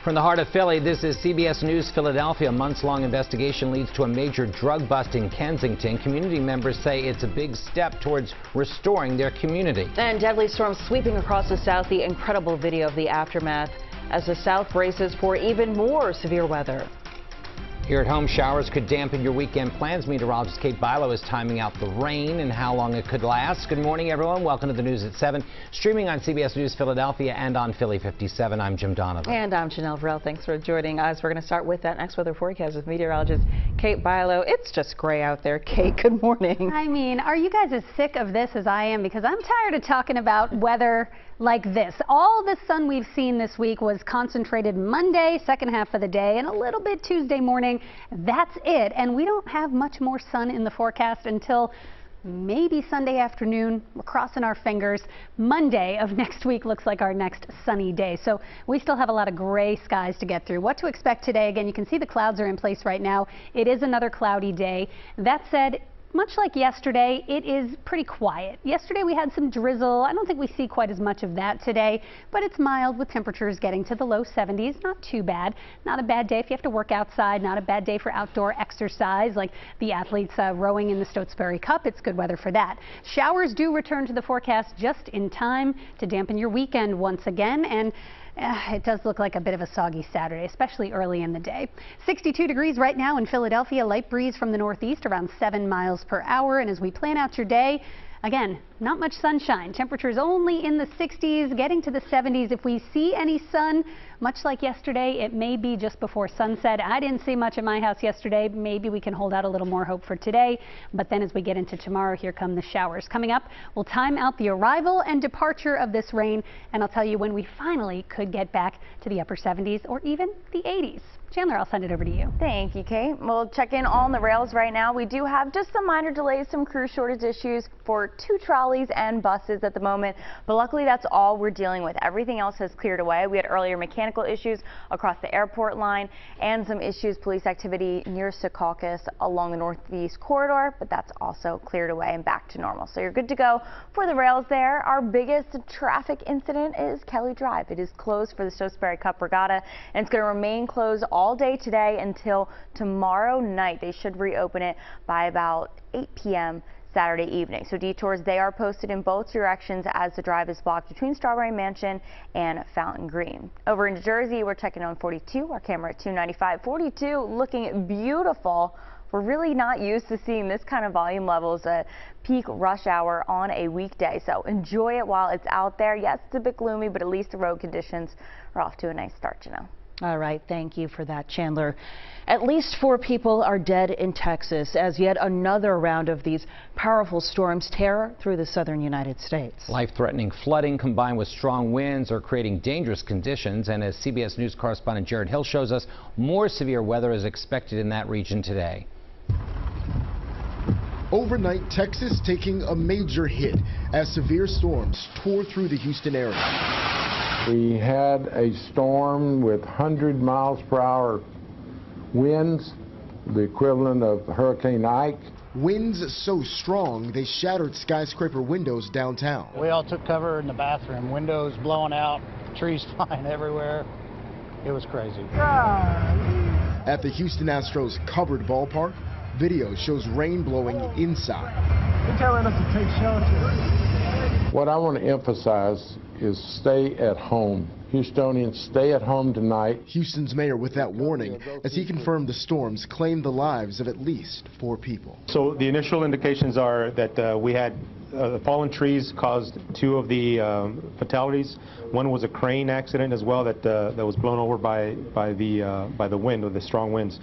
From the heart of Philly, this is CBS News Philadelphia. A months-long investigation leads to a major drug bust in Kensington. Community members say it's a big step towards restoring their community. And deadly storms sweeping across the South. The incredible video of the aftermath as the South braces for even more severe weather. Here at home, showers could dampen your weekend plans. Meteorologist Kate Bilo is timing out the rain and how long it could last. Good morning, everyone. Welcome to the news at 7. Streaming on CBS News Philadelphia and on Philly 57. I'm Jim Donovan. And I'm Janelle Varell. Thanks for joining us. We're going to start with that next weather forecast with meteorologist Kate Bilo. It's just gray out there. Kate, good morning. I mean, are you guys as sick of this as I am? Because I'm tired of talking about weather like this. All the sun we've seen this week was concentrated Monday, second half of the day, and a little bit Tuesday morning. That's it. And we don't have much more sun in the forecast until maybe Sunday afternoon. We're crossing our fingers. Monday of next week looks like our next sunny day. So we still have a lot of gray skies to get through. What to expect today? Again, you can see the clouds are in place right now. It is another cloudy day. That said, much like yesterday, it is pretty quiet. Yesterday we had some drizzle. I don't think we see quite as much of that today, but it's mild with temperatures getting to the low 70s. Not too bad. Not a bad day if you have to work outside. Not a bad day for outdoor exercise like the athletes rowing in the Stotesbury Cup. It's good weather for that. Showers do return to the forecast just in time to dampen your weekend once again, and it does look like a bit of a soggy Saturday, especially early in the day. 62 degrees right now in Philadelphia, light breeze from the northeast around 7 miles per hour. And as we plan out your day, again, not much sunshine. Temperatures only in the 60s, getting to the 70s. If we see any sun, much like yesterday, it may be just before sunset. I didn't see much at my house yesterday. Maybe we can hold out a little more hope for today. But then as we get into tomorrow, here come the showers. Coming up, we'll time out the arrival and departure of this rain, and I'll tell you when we finally could get back to the upper 70s or even the 80s. Chandler, I'll send it over to you. Thank you, Kate. We'll check in on the rails right now. We do have just some minor delays, some crew shortage issues for 2 trolleys and buses at the moment, but luckily that's all we're dealing with. Everything else has cleared away. We had earlier mechanical issues across the airport line and some issues, police activity near Secaucus along the northeast corridor, but that's also cleared away and back to normal. So you're good to go for the rails there. Our biggest traffic incident is Kelly Drive. It is closed for the Stotesbury Cup Regatta, and it's going to remain closed all day today until tomorrow night. They should reopen it by about 8 p.m. Saturday evening. So detours, they are posted in both directions as the drive is blocked between Strawberry Mansion and Fountain Green. Over in Jersey, we're checking on 42. Our camera at 295. 42 looking beautiful. We're really not used to seeing this kind of volume levels at peak rush hour on a weekday. So enjoy it while it's out there. Yes, it's a bit gloomy, but at least the road conditions are off to a nice start, you know. All right, thank you for that, Chandler. At least 4 people are dead in Texas as yet another round of these powerful storms tear through the southern United States. Life-threatening flooding combined with strong winds are creating dangerous conditions, and as CBS News correspondent Jared Hill shows us, more severe weather is expected in that region today. Overnight, Texas taking a major hit as severe storms tore through the Houston area. We had a storm with 100 miles per hour winds, the equivalent of Hurricane Ike. Winds so strong they shattered skyscraper windows downtown. We all took cover in the bathroom, windows blowing out, trees flying everywhere. It was crazy. At the Houston Astros covered ballpark, video shows rain blowing inside. They're telling us to take shelter. What I want to emphasize is stay at home. Houstonians, stay at home tonight. Houston's mayor with that warning as he confirmed the storms claimed the lives of at least 4 people. So the initial indications are that we had fallen trees caused 2 of the fatalities. One was a crane accident as well that was blown over by the wind, or the strong winds.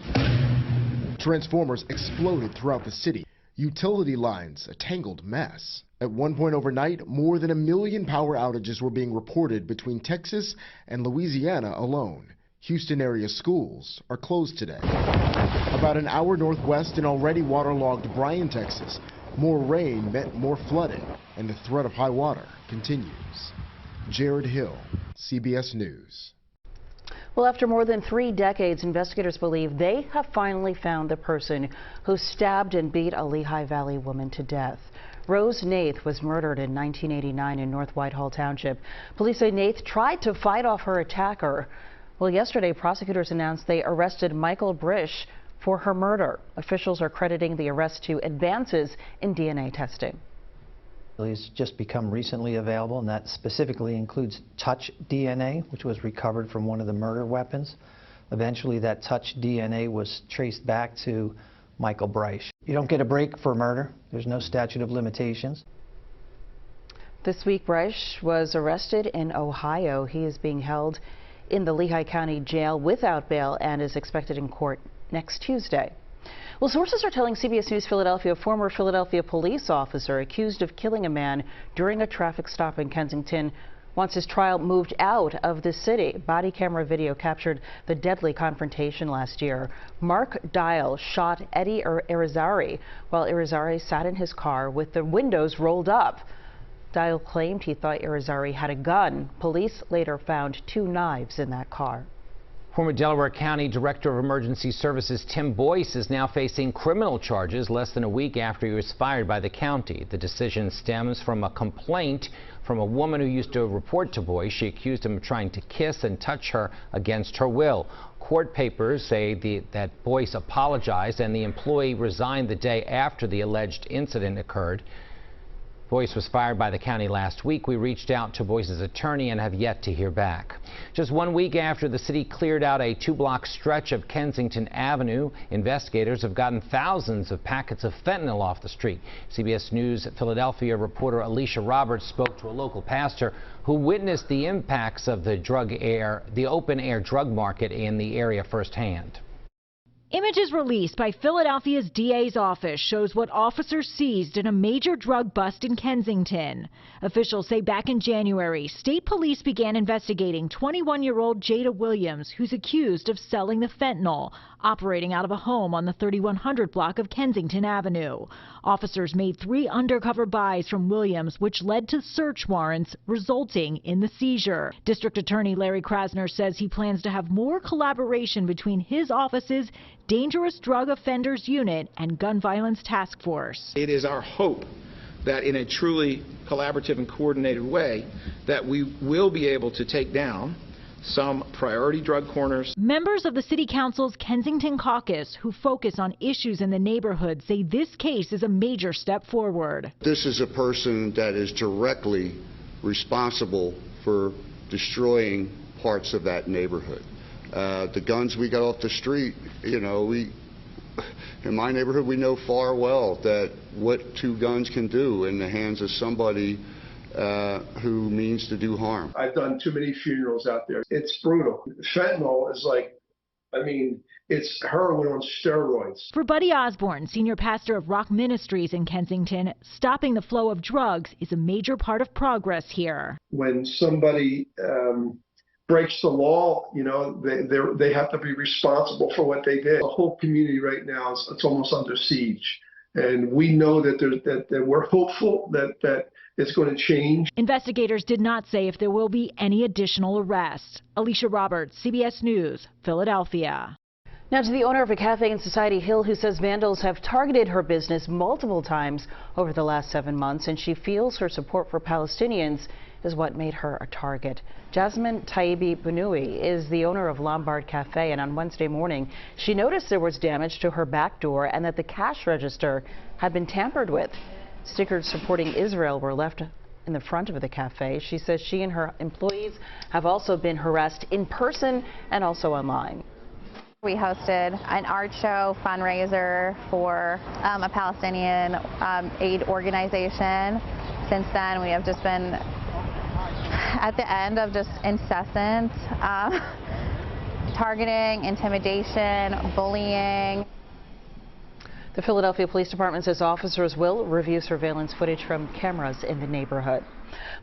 Transformers exploded throughout the city. Utility lines, a tangled mess. At one point overnight, more than 1 million power outages were being reported between Texas and Louisiana alone. Houston area schools are closed today. About an hour northwest in already waterlogged Bryan, Texas, more rain meant more flooding, and the threat of high water continues. Jared Hill, CBS News. Well, after more than 3 decades, investigators believe they have finally found the person who stabbed and beat a Lehigh Valley woman to death. Rose Nath was murdered in 1989 in North Whitehall Township. Police say Nath tried to fight off her attacker, Well, yesterday, prosecutors announced they arrested Michael Brish for her murder. Officials are crediting the arrest to advances in DNA testing. It's just become recently available, and that specifically includes touch DNA, which was recovered from one of the murder weapons. Eventually, that touch DNA was traced back to Michael Brish. You don't get a break for murder. There's no statute of limitations. This week, Brish was arrested in Ohio. He is being held in the Lehigh County Jail without bail and is expected in court next Tuesday. Well, sources are telling CBS News Philadelphia a former Philadelphia police officer accused of killing a man during a traffic stop in Kensington wants his trial moved out of the city. Body camera video captured the deadly confrontation last year. Mark Dial shot Eddie Irizarry while Irizarry sat in his car with the windows rolled up. Dial claimed he thought Irizarry had a gun. Police later found 2 knives in that car. Former Delaware County Director of Emergency Services Tim Boyce is now facing criminal charges less than a week after he was fired by the county. The decision stems from a complaint from a woman who used to report to Boyce. She accused him of trying to kiss and touch her against her will. Court papers say that Boyce apologized and the employee resigned the day after the alleged incident occurred. Boyce was fired by the county last week. We reached out to Boyce's attorney and have yet to hear back. Just 1 week after the city cleared out a 2-block stretch of Kensington Avenue, investigators have gotten thousands of packets of fentanyl off the street. CBS News Philadelphia reporter Alicia Roberts spoke to a local pastor who witnessed the impacts of the open-air drug market in the area firsthand. Images released by Philadelphia's DA's office shows what officers seized in a major drug bust in Kensington. Officials say back in January, state police began investigating 21-year-old Jada Williams, who's accused of selling the fentanyl, operating out of a home on the 3100 block of Kensington Avenue. Officers made 3 undercover buys from Williams, which led to search warrants, resulting in the seizure. District Attorney Larry Krasner says he plans to have more collaboration between his office's Dangerous Drug Offenders Unit and Gun Violence Task Force. It is our hope that in a truly collaborative and coordinated way that we will be able to take down some priority drug corners. Members of the City Council's Kensington caucus who focus on issues in the neighborhood say this case is a major step forward. This is a person that is directly responsible for destroying parts of that neighborhood. The guns we got off the street, you know, in my neighborhood we know far well that what 2 guns can do in the hands of somebody who means to do harm. I've done too many funerals out there. It's brutal. Fentanyl is like, I mean, it's heroin on steroids. For Buddy Osborne, senior pastor of Rock Ministries in Kensington, stopping the flow of drugs is a major part of progress here. When somebody breaks the law, you know, they have to be responsible for what they did. The whole community right now it's almost under siege, and we know that we're hopeful that it's going to change. Investigators did not say if there will be any additional arrests. Alicia Roberts, CBS News, Philadelphia. Now to the owner of a cafe in Society Hill who says vandals have targeted her business multiple times over the last 7 months, and she feels her support for Palestinians is what made her a target. Jasmine Taibi Benoui is the owner of Lombard Cafe, and on Wednesday morning she noticed there was damage to her back door and that the cash register had been tampered with. Stickers supporting Israel were left in the front of the cafe. She says she and her employees have also been harassed in person and also online. We hosted an art show fundraiser for a Palestinian aid organization. Since then, we have just been at the end of just incessant targeting, intimidation, bullying. The Philadelphia Police Department says officers will review surveillance footage from cameras in the neighborhood.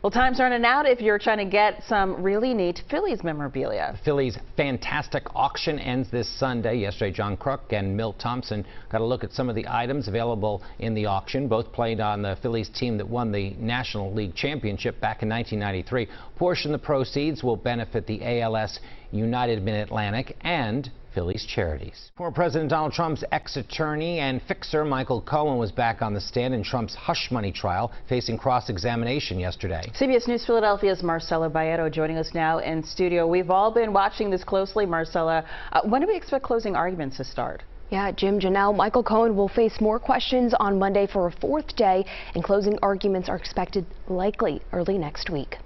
Well, time's running out if you're trying to get some really neat Phillies memorabilia. The Phillies Phantastic auction ends this Sunday. Yesterday, John Crook and Milt Thompson got a look at some of the items available in the auction. Both played on the Phillies team that won the National League Championship back in 1993. Portion of the proceeds will benefit the ALS United Mid-Atlantic and Phillies charities. Former President Donald Trump's ex-attorney and fixer Michael Cohen was back on the stand in Trump's hush money trial, facing cross-examination yesterday. CBS News Philadelphia's Marcela Baeto joining us now in studio. We've all been watching this closely, Marcela. When do we expect closing arguments to start? Yeah, Jim, Janelle, Michael Cohen will face more questions on Monday for a fourth day, and closing arguments are expected likely early next week.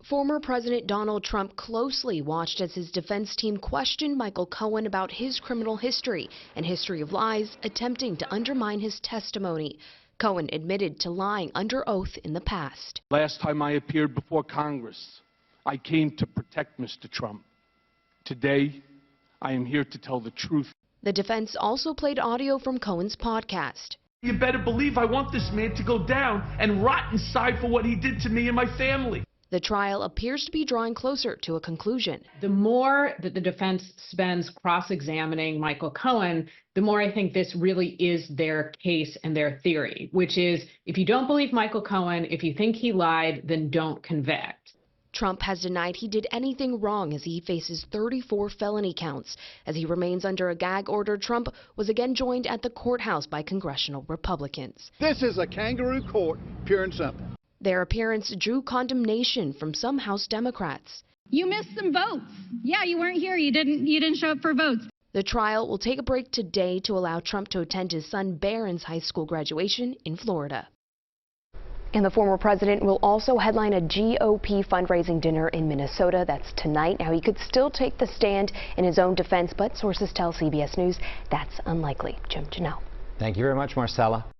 Former President Donald Trump closely watched as his defense team questioned Michael Cohen about his criminal history and history of lies, attempting to undermine his testimony. Cohen admitted to lying under oath in the past. Last time I appeared before Congress, I came to protect Mr. Trump. Today, I am here to tell the truth. The defense also played audio from Cohen's podcast. You better believe I want this man to go down and rot inside for what he did to me and my family. The trial appears to be drawing closer to a conclusion. The more that the defense spends cross-examining Michael Cohen, the more I think this really is their case and their theory, which is if you don't believe Michael Cohen, if you think he lied, then don't convict. Trump has denied he did anything wrong as he faces 34 felony counts. As he remains under a gag order, Trump was again joined at the courthouse by congressional Republicans. This is a kangaroo court, pure and simple. Their appearance drew condemnation from some House Democrats. You missed some votes. Yeah, you weren't here. You didn't show up for votes. The trial will take a break today to allow Trump to attend his son Barron's high school graduation in Florida. And the former president will also headline a GOP fundraising dinner in Minnesota. That's tonight. Now, he could still take the stand in his own defense, but sources tell CBS News that's unlikely. Jim, Janelle. Thank you very much, Marcella.